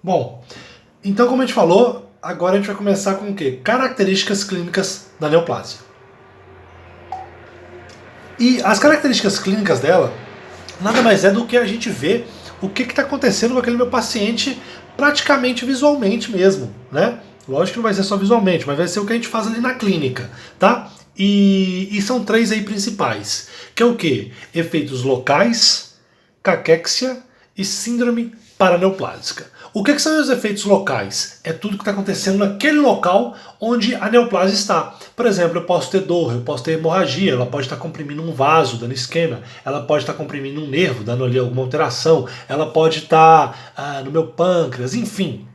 Bom, então como a gente falou, agora a gente vai começar com o quê? Características clínicas da neoplásia. E as características clínicas dela nada mais é do que a gente ver o que está acontecendo com aquele meu paciente praticamente visualmente mesmo, né? Lógico que não vai ser só visualmente, mas vai ser o que a gente faz ali na clínica, tá? E são três aí principais, que é o quê? Efeitos locais, caquexia e síndrome paraneoplásica. O que são os efeitos locais? É tudo que está acontecendo naquele local onde a neoplasia está. Por exemplo, eu posso ter dor, eu posso ter hemorragia, ela pode estar comprimindo um vaso, dando isquemia, ela pode estar comprimindo um nervo, dando ali alguma alteração, ela pode estar no meu pâncreas, enfim.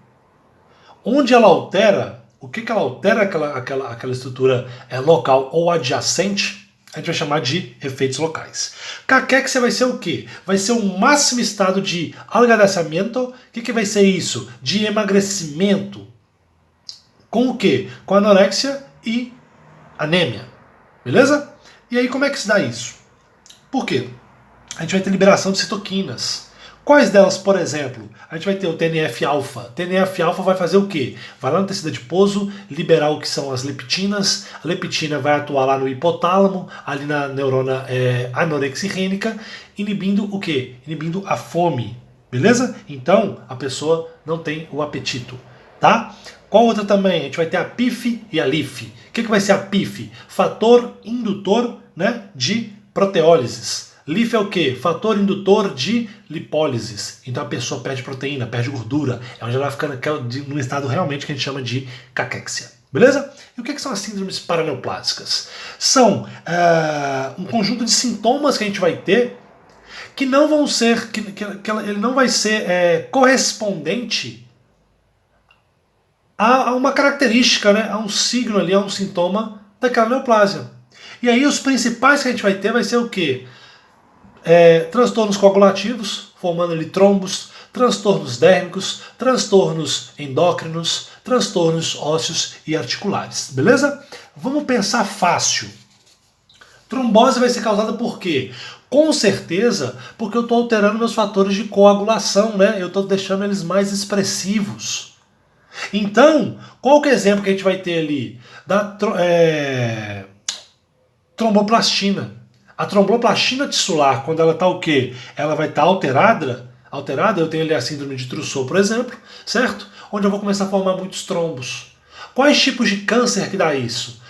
Onde ela altera, o que ela altera aquela estrutura local ou adjacente, a gente vai chamar de efeitos locais. Caquexia vai ser o quê? Vai ser um máximo estado de adelgazamento. O que vai ser isso? De emagrecimento. Com o quê? Com anorexia e anêmia. Beleza? E aí como é que se dá isso? Por quê? A gente vai ter liberação de citoquinas. Quais delas, por exemplo? A gente vai ter o TNF-alfa. TNF-alfa vai fazer o quê? Vai lá no tecido adiposo, liberar o que são as leptinas. A leptina vai atuar lá no hipotálamo, ali na neurona anorexirrênica, inibindo o quê? Inibindo a fome. Beleza? Então, a pessoa não tem o apetite. Tá? Qual outra também? A gente vai ter a PIF e a LIF. O que vai ser a PIF? Fator indutor, né, de proteólises. LIF é o quê? Fator indutor de lipólises. Então a pessoa perde proteína, perde gordura. É onde ela vai ficando num estado realmente que a gente chama de caquexia. Beleza? E o que são as síndromes paraneoplásicas? São um conjunto de sintomas que a gente vai ter que não vão ser, ele não vai ser correspondente a uma característica, né, a um signo ali, a um sintoma daquela neoplasia. E aí os principais que a gente vai ter vai ser o quê? Transtornos coagulativos, formando ali trombos, transtornos dérmicos, transtornos endócrinos, transtornos ósseos e articulares. Beleza? Vamos pensar fácil. Trombose vai ser causada por quê? Com certeza, porque eu estou alterando meus fatores de coagulação, né? Eu estou deixando eles mais expressivos. Então, qual que é o exemplo que a gente vai ter ali? Da tromboplastina. A tromboplastina tissular, quando ela está o quê? Ela vai estar alterada, eu tenho ali a síndrome de Trousseau, por exemplo, certo? Onde eu vou começar a formar muitos trombos. Quais tipos de câncer que dá isso?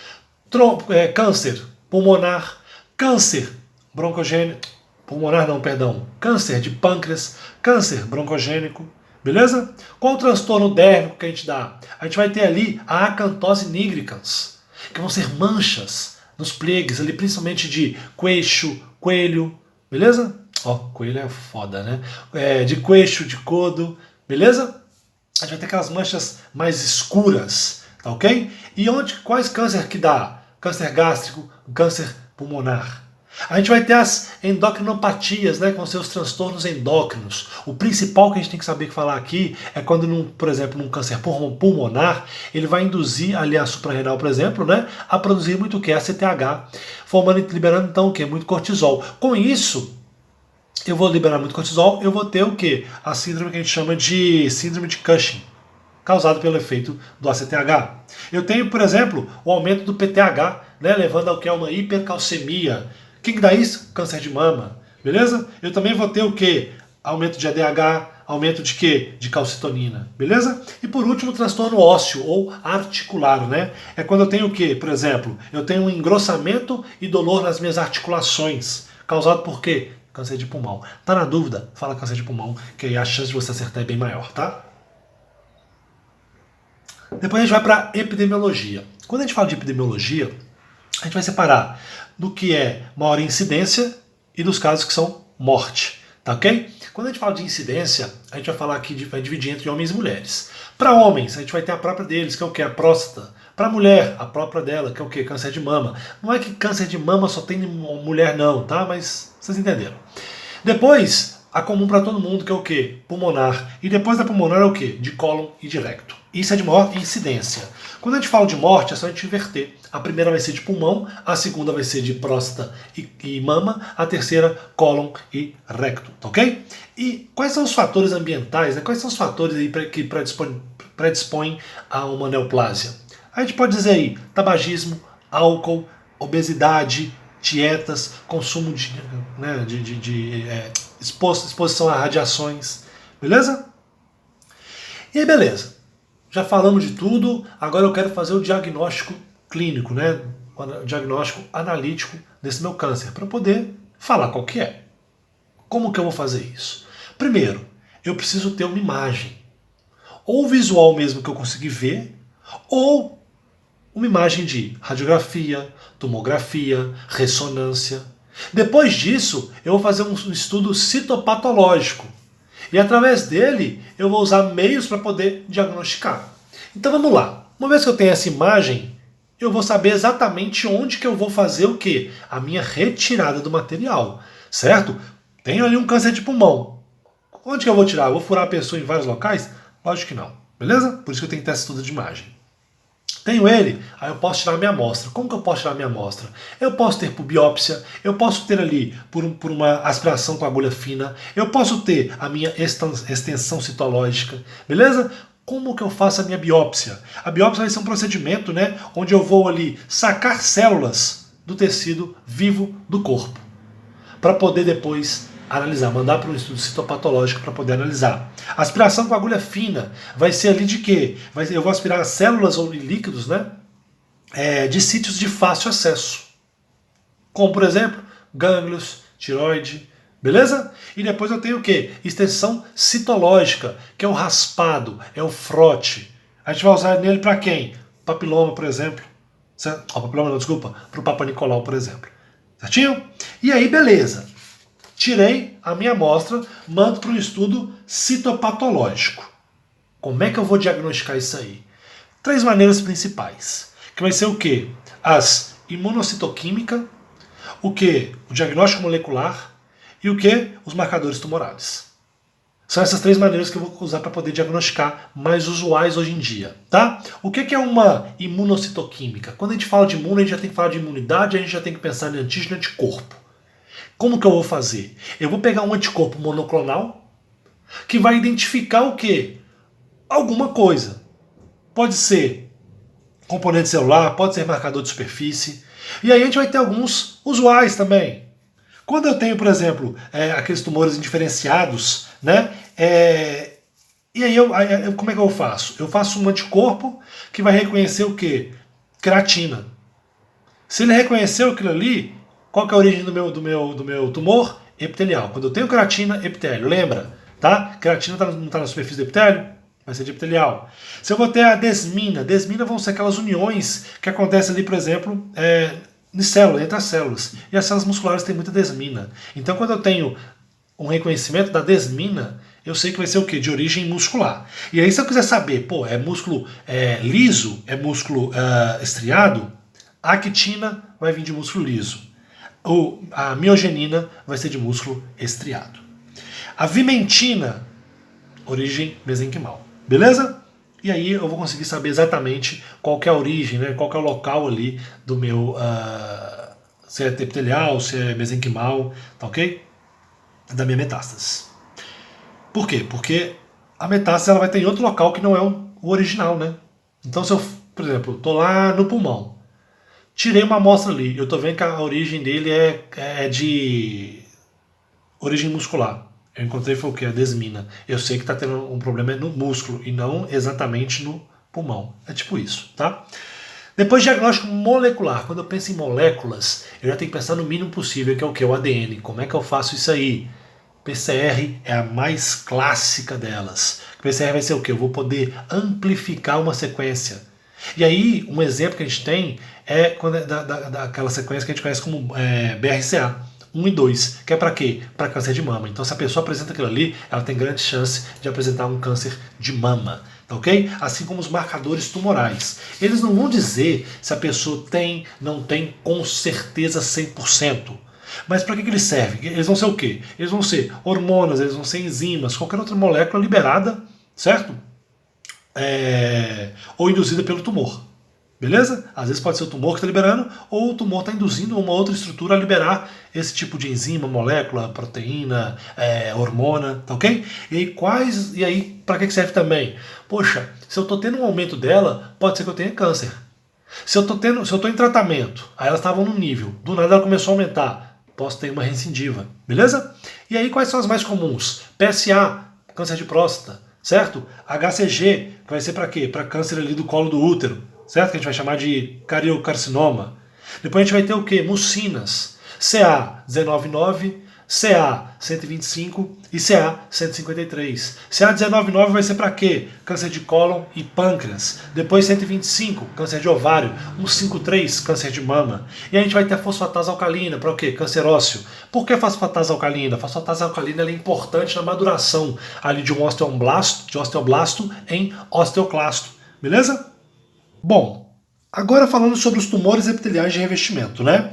Câncer pulmonar, câncer broncogênico, pulmonar não, perdão, câncer de pâncreas, câncer broncogênico, beleza? Qual o transtorno dérmico que a gente dá? A gente vai ter ali a acantose nigricans, que vão ser manchas nos pliegues, ali principalmente de queixo, coelho, beleza? Ó, coelho é foda, né? De queixo, de codo, beleza? A gente vai ter aquelas manchas mais escuras, tá ok? E quais câncer que dá? Câncer gástrico, câncer pulmonar. A gente vai ter as endocrinopatias, né, que vão ser os transtornos endócrinos. O principal que a gente tem que saber falar aqui é quando, por exemplo, num câncer pulmonar, ele vai induzir ali a suprarrenal, por exemplo, né, a produzir muito o que? ACTH, liberando então o que? Muito cortisol. Com isso, eu vou liberar muito cortisol, eu vou ter o que? A síndrome que a gente chama de síndrome de Cushing, causado pelo efeito do ACTH. Eu tenho, por exemplo, o aumento do PTH, né, levando ao que é uma hipercalcemia. O que dá isso? Câncer de mama, beleza? Eu também vou ter o que? Aumento de ADH, aumento de quê? De calcitonina, beleza? E por último, transtorno ósseo ou articular, né? É quando eu tenho o quê? Por exemplo, eu tenho um engrossamento e dolor nas minhas articulações, causado por quê? Câncer de pulmão. Tá na dúvida? Fala câncer de pulmão, que aí a chance de você acertar é bem maior, tá? Depois a gente vai para epidemiologia. Quando a gente fala de epidemiologia, a gente vai separar do que é maior incidência e dos casos que são morte, tá ok? Quando a gente fala de incidência, a gente vai falar aqui, vai dividir entre homens e mulheres. Para homens, a gente vai ter a própria deles, que é o que? A próstata. Para mulher, a própria dela, que é o que? Câncer de mama. Não é que câncer de mama só tem mulher não, tá? Mas vocês entenderam. Depois, a comum para todo mundo, que é o quê? Pulmonar. E depois da pulmonar é o quê? De cólon e de recto. Isso é de maior incidência. Quando a gente fala de morte, é só a gente inverter. A primeira vai ser de pulmão, a segunda vai ser de próstata e mama, a terceira, cólon e recto, tá ok? E quais são os fatores ambientais, né? Quais são os fatores aí que predispõem a uma neoplásia? A gente pode dizer aí, tabagismo, álcool, obesidade, dietas, consumo exposição a radiações, beleza? E aí, beleza. Já falamos de tudo, agora eu quero fazer o diagnóstico clínico, né? O diagnóstico analítico desse meu câncer, para poder falar qual que é. Como que eu vou fazer isso? Primeiro, eu preciso ter uma imagem. Ou visual mesmo que eu consegui ver, ou uma imagem de radiografia, tomografia, ressonância. Depois disso, eu vou fazer um estudo citopatológico. E através dele, eu vou usar meios para poder diagnosticar. Então vamos lá. Uma vez que eu tenho essa imagem, eu vou saber exatamente onde que eu vou fazer o quê? A minha retirada do material. Certo? Tenho ali um câncer de pulmão. Onde que eu vou tirar? Eu vou furar a pessoa em vários locais? Lógico que não. Beleza? Por isso que eu tenho que ter esse estudo de imagem. Tenho ele, aí eu posso tirar a minha amostra. Como que eu posso tirar a minha amostra? Eu posso ter por biópsia, eu posso ter ali por uma aspiração com agulha fina, eu posso ter a minha extensão citológica, beleza? Como que eu faço a minha biópsia? A biópsia vai ser um procedimento, né, onde eu vou ali sacar células do tecido vivo do corpo, para poder depois analisar, mandar para um estudo citopatológico para poder analisar. A aspiração com agulha fina vai ser ali de quê? Eu vou aspirar células ou líquidos, né, de sítios de fácil acesso, como por exemplo, gânglios, tiroide, beleza? E depois eu tenho o quê? Extensão citológica, que é o raspado, é o frote. A gente vai usar nele para quem? Papiloma, por exemplo. Papiloma não, desculpa, para o Papa Nicolau, por exemplo. Certinho? E aí, beleza. Tirei a minha amostra, mando para um estudo citopatológico. Como é que eu vou diagnosticar isso aí? 3 maneiras principais. Que vai ser o quê? As imunocitoquímica, o quê? O diagnóstico molecular e o quê? Os marcadores tumorais. São essas 3 maneiras que eu vou usar para poder diagnosticar, mais usuais hoje em dia, tá? O que é uma imunocitoquímica? Quando a gente fala de imuno, a gente já tem que falar de imunidade, a gente já tem que pensar em antígeno e anticorpo. Como que eu vou fazer? Eu vou pegar um anticorpo monoclonal que vai identificar o quê? Alguma coisa. Pode ser componente celular, pode ser marcador de superfície. E aí a gente vai ter alguns usuais também. Quando eu tenho, por exemplo, aqueles tumores indiferenciados, né? E aí como é que eu faço? Eu faço um anticorpo que vai reconhecer o quê? Creatina. Se ele reconheceu aquilo ali, qual que é a origem do meu tumor? Epitelial. Quando eu tenho creatina, epitélio. Lembra? Tá? Creatina não está na superfície do epitélio? Vai ser de epitelial. Se eu vou ter a desmina vão ser aquelas uniões que acontecem ali, por exemplo, em célula, entre as células. E as células musculares têm muita desmina. Então, quando eu tenho um reconhecimento da desmina, eu sei que vai ser o quê? De origem muscular. E aí, se eu quiser saber, é músculo liso, é músculo estriado, a actina vai vir de músculo liso. A miogenina vai ser de músculo estriado. A vimentina, origem mesenquimal. Beleza? E aí eu vou conseguir saber exatamente qual que é a origem, né? Qual que é o local ali do meu... se é epitelial, se é mesenquimal, tá ok? Da minha metástase. Por quê? Porque a metástase ela vai ter em outro local que não é o original, né? Então se eu, por exemplo, tô lá no pulmão, tirei uma amostra ali, eu tô vendo que a origem dele é de origem muscular. Eu encontrei foi o que? A desmina. Eu sei que está tendo um problema no músculo e não exatamente no pulmão. É tipo isso, tá? Depois, diagnóstico molecular. Quando eu penso em moléculas, eu já tenho que pensar no mínimo possível, que é o que? O ADN. Como é que eu faço isso aí? PCR é a mais clássica delas. PCR vai ser o que? Eu vou poder amplificar uma sequência. E aí, um exemplo que a gente tem é daquela sequência que a gente conhece como BRCA. 1 e 2, que é para quê? Para câncer de mama. Então, se a pessoa apresenta aquilo ali, ela tem grande chance de apresentar um câncer de mama, tá ok? Assim como os marcadores tumorais. Eles não vão dizer se a pessoa tem, não tem, com certeza 100%. Mas para que eles servem? Eles vão ser o quê? Eles vão ser hormonas, eles vão ser enzimas, qualquer outra molécula liberada, certo? Ou induzida pelo tumor. Beleza? Às vezes pode ser o tumor que está liberando, ou o tumor está induzindo uma outra estrutura a liberar esse tipo de enzima, molécula, proteína, hormona, tá ok? E aí para que serve também? Poxa, se eu estou tendo um aumento dela, pode ser que eu tenha câncer. Se eu estou em tratamento, aí elas estavam no nível, do nada ela começou a aumentar, posso ter uma recidiva, beleza? E aí quais são as mais comuns? PSA, câncer de próstata, certo? HCG, que vai ser para quê? Para câncer ali do colo do útero, certo? Que a gente vai chamar de cariocarcinoma. Depois a gente vai ter o quê? Mucinas, CA199, CA125 e CA153. CA199 vai ser para quê? Câncer de cólon e pâncreas. Depois 125, câncer de ovário. 153, câncer de mama. E a gente vai ter a fosfatase alcalina, para o quê? Câncer ósseo. Por que fosfatase alcalina? A fosfatase alcalina é importante na maduração ali de um osteoblasto em osteoclasto. Beleza? Bom, agora falando sobre os tumores epiteliais de revestimento, né?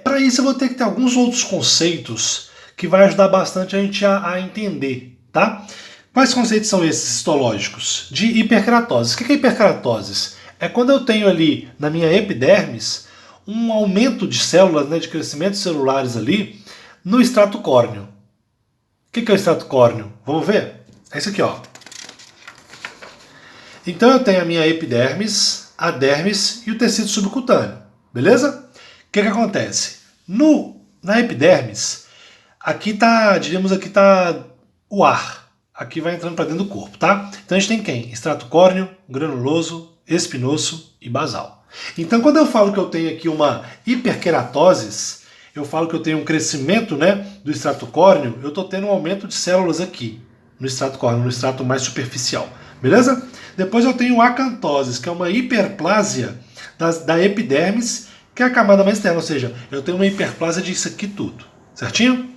Para isso eu vou ter que ter alguns outros conceitos que vai ajudar bastante a gente a entender, tá? Quais conceitos são esses histológicos? De hiperkeratose. O que é hiperkeratose? É quando eu tenho ali na minha epidermis um aumento de células, né, de crescimento celulares ali no extrato córneo. O que é o extrato córneo? Vamos ver? É isso aqui, ó. Então eu tenho a minha epidermis, a dermis e o tecido subcutâneo, beleza? O que acontece? Na epidermis, aqui tá o ar. Aqui vai entrando para dentro do corpo, tá? Então a gente tem quem? Extrato córneo, granuloso, espinoso e basal. Então quando eu falo que eu tenho aqui uma hiperkeratose, eu falo que eu tenho um crescimento, né, do extrato córneo, eu estou tendo um aumento de células aqui, no extrato córneo, no extrato mais superficial, beleza? Depois eu tenho acantoses, que é uma hiperplásia da epidermis, que é a camada mais externa, ou seja, eu tenho uma hiperplásia disso aqui tudo, certinho?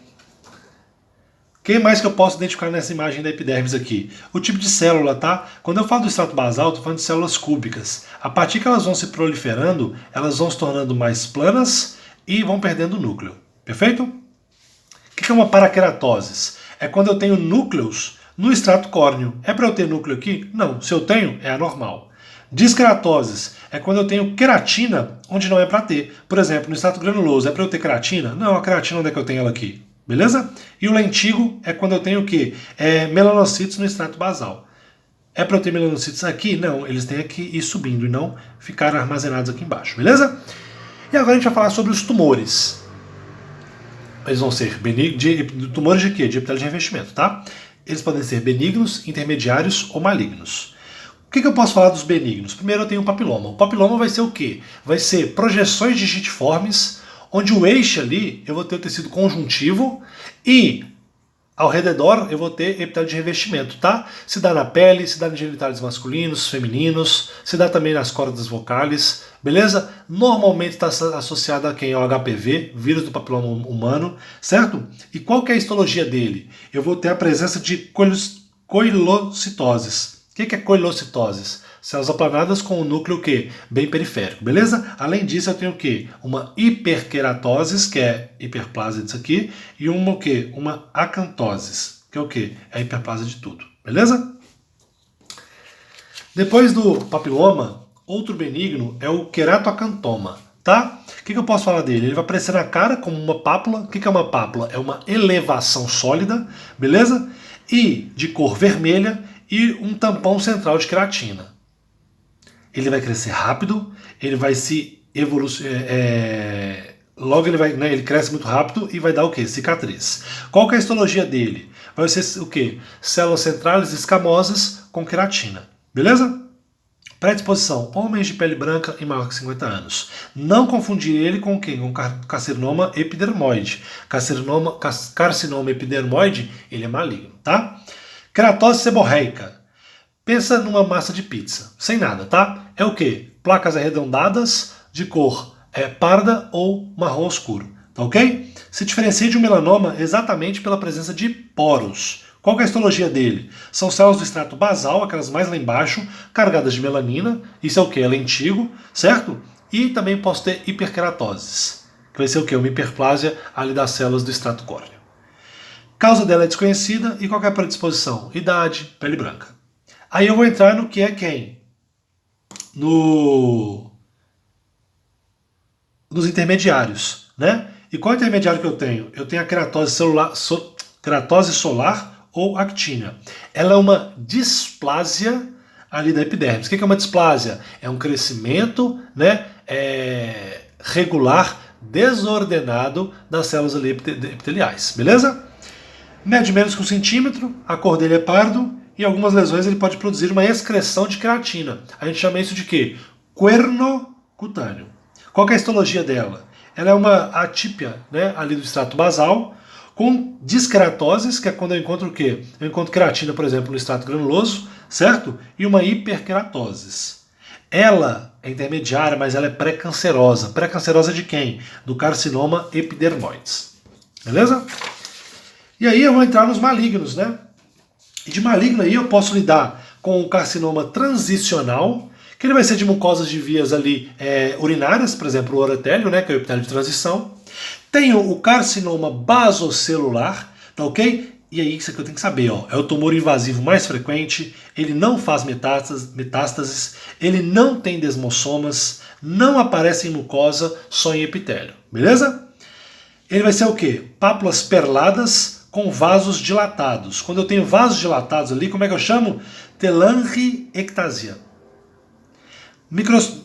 O que mais que eu posso identificar nessa imagem da epidermis aqui? O tipo de célula, tá? Quando eu falo do extrato basal, estou falando de células cúbicas. A partir que elas vão se proliferando, elas vão se tornando mais planas e vão perdendo núcleo, perfeito? O que é uma paraqueratose? É quando eu tenho núcleos no extrato córneo. É para eu ter núcleo aqui? Não. Se eu tenho, é anormal. Disqueratoses é quando eu tenho queratina onde não é para ter. Por exemplo, no extrato granuloso, é para eu ter queratina? Não, a queratina onde é que eu tenho ela aqui? Beleza? E o lentigo é quando eu tenho o quê? Melanocitos no extrato basal. É para eu ter melanocitos aqui? Não, eles têm que ir subindo e não ficar armazenados aqui embaixo. Beleza? E agora a gente vai falar sobre os tumores. Eles vão ser tumores de quê? De epitélio de revestimento, tá? Eles podem ser benignos, intermediários ou malignos. O que eu posso falar dos benignos? Primeiro eu tenho o papiloma. O papiloma vai ser o quê? Vai ser projeções digitiformes, onde o eixo ali eu vou ter o tecido conjuntivo e ao redor eu vou ter epitélio de revestimento, tá? Se dá na pele, se dá nos genitais masculinos, femininos, se dá também nas cordas vocais, beleza? Normalmente está associado a quem? Ao HPV, vírus do papiloma humano, certo? E qual que é a histologia dele? Eu vou ter a presença de coilocitoses. O que é coilocitoses? Células aplanadas com o núcleo que? Bem periférico, beleza? Além disso, eu tenho o quê? Uma hiperkeratose, que é hiperplasia disso aqui, e uma o quê? Uma acantose, que é o quê? É a hiperplasia de tudo, beleza? Depois do papiloma, outro benigno é o queratoacantoma, tá? O que eu posso falar dele? Ele vai aparecer na cara como uma pápula. O que é uma pápula? É uma elevação sólida, beleza? E de cor vermelha, e um tampão central de queratina. Ele vai crescer rápido, ele vai se logo ele vai, né, ele cresce muito rápido e vai dar o quê? Cicatriz. Qual que é a histologia dele? Vai ser o quê? Células centrais escamosas com queratina. Beleza? Predisposição: homens de pele branca e maior que 50 anos. Não confundir ele com quem? Com carcinoma epidermoide. Carcinoma epidermoide, ele é maligno, tá? Queratose seborreica. Pensa numa massa de pizza, sem nada, tá? É o quê? Placas arredondadas de cor parda ou marrom escuro, tá ok? Se diferencia de um melanoma exatamente pela presença de poros. Qual que é a histologia dele? São células do extrato basal, aquelas mais lá embaixo, carregadas de melanina. Isso é o quê? É lentigo, certo? E também posso ter hiperkeratoses. que vai ser o quê? Uma hiperplásia ali das células do extrato córneo. Causa dela é desconhecida e qual é a predisposição? Idade, pele branca. Aí eu vou entrar no que é quem? Nos intermediários, né? E qual é o intermediário que eu tenho? Eu tenho a queratose queratose solar ou actina. Ela é uma displasia ali da epiderme. O que é uma displasia? É um crescimento, né, regular, desordenado das células ali epiteliais, beleza? Mede menos que 1 centímetro, a cor dele é pardo e em algumas lesões ele pode produzir uma excreção de queratina. A gente chama isso de quê? Querno cutâneo. Qual que é a histologia dela? Ela é uma atípia, né, ali do extrato basal, com disqueratoses, que é quando eu encontro o quê? Eu encontro queratina, por exemplo, no extrato granuloso, certo? E uma hiperqueratoses. Ela é intermediária, mas ela é pré-cancerosa. Pré-cancerosa de quem? Do carcinoma epidermoides. Beleza? E aí eu vou entrar nos malignos, né? E de maligno aí eu posso lidar com o carcinoma transicional, que ele vai ser de mucosas de vias ali urinárias, por exemplo, o uretélio, né, que é o epitélio de transição. Tenho o carcinoma basocelular, tá ok? E aí isso aqui eu tenho que saber, ó, é o tumor invasivo mais frequente, ele não faz metástases, ele não tem desmossomas, não aparece em mucosa, só em epitélio, beleza? Ele vai ser o quê? Pápulas perladas com vasos dilatados. Quando eu tenho vasos dilatados ali, como é que eu chamo? Telangiectasia.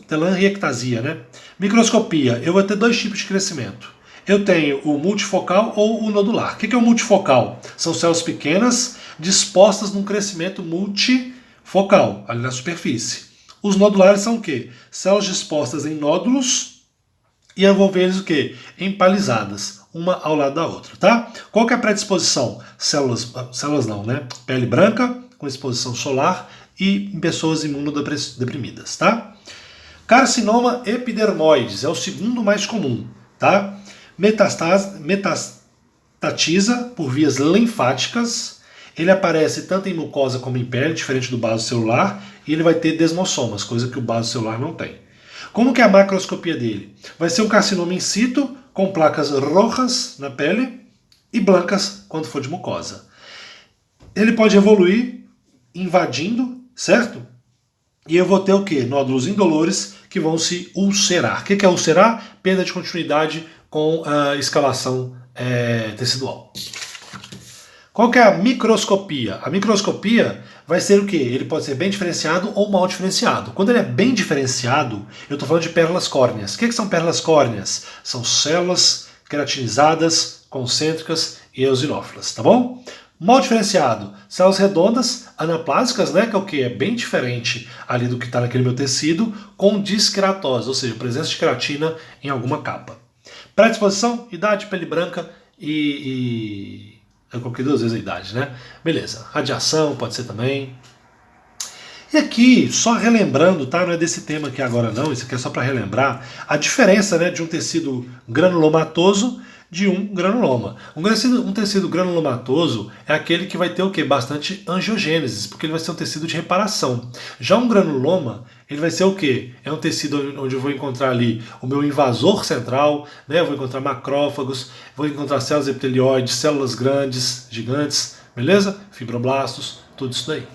Telangiectasia, né? Microscopia, eu vou ter dois tipos de crescimento. Eu tenho o multifocal ou o nodular. O que é o multifocal? São células pequenas dispostas num crescimento multifocal, ali na superfície. Os nodulares são o quê? Células dispostas em nódulos e eu vou ver eles o quê? Empalizadas, uma ao lado da outra, tá? Qual que é a predisposição? Células não, né? Pele branca, com exposição solar e em pessoas imunodeprimidas, tá? Carcinoma epidermoides é o segundo mais comum, tá? Metastatiza por vias linfáticas, ele aparece tanto em mucosa como em pele, diferente do baso celular, e ele vai ter desmossomas, coisa que o baso celular não tem. Como que é a macroscopia dele? Vai ser um carcinoma in situ, com placas rojas na pele e blancas quando for de mucosa. Ele pode evoluir invadindo, certo? E eu vou ter o quê? Nódulos indolores que vão se ulcerar. O que é ulcerar? Perda de continuidade com a escavação tecidual. Qual que é a microscopia? A microscopia vai ser o quê? Ele pode ser bem diferenciado ou mal diferenciado. Quando ele é bem diferenciado, eu estou falando de pérolas córneas. O que são pérolas córneas? São células queratinizadas, concêntricas e eosinófilas, tá bom? Mal diferenciado, células redondas, anaplásicas, né, que é o que? É bem diferente ali do que está naquele meu tecido, com disqueratose, ou seja, presença de queratina em alguma capa. Predisposição, idade, pele branca e eu coloquei 2 vezes a idade, né? Beleza, radiação pode ser também. E aqui, só relembrando, tá? Não é desse tema aqui agora não, isso aqui é só para relembrar a diferença, né, de um tecido granulomatoso de um granuloma. Um tecido granulomatoso é aquele que vai ter o quê? Bastante angiogênese, porque ele vai ser um tecido de reparação. Já um granuloma, ele vai ser o quê? É um tecido onde eu vou encontrar ali o meu invasor central, né? Eu vou encontrar macrófagos, vou encontrar células epitelioides, células grandes, gigantes, beleza? Fibroblastos, tudo isso daí.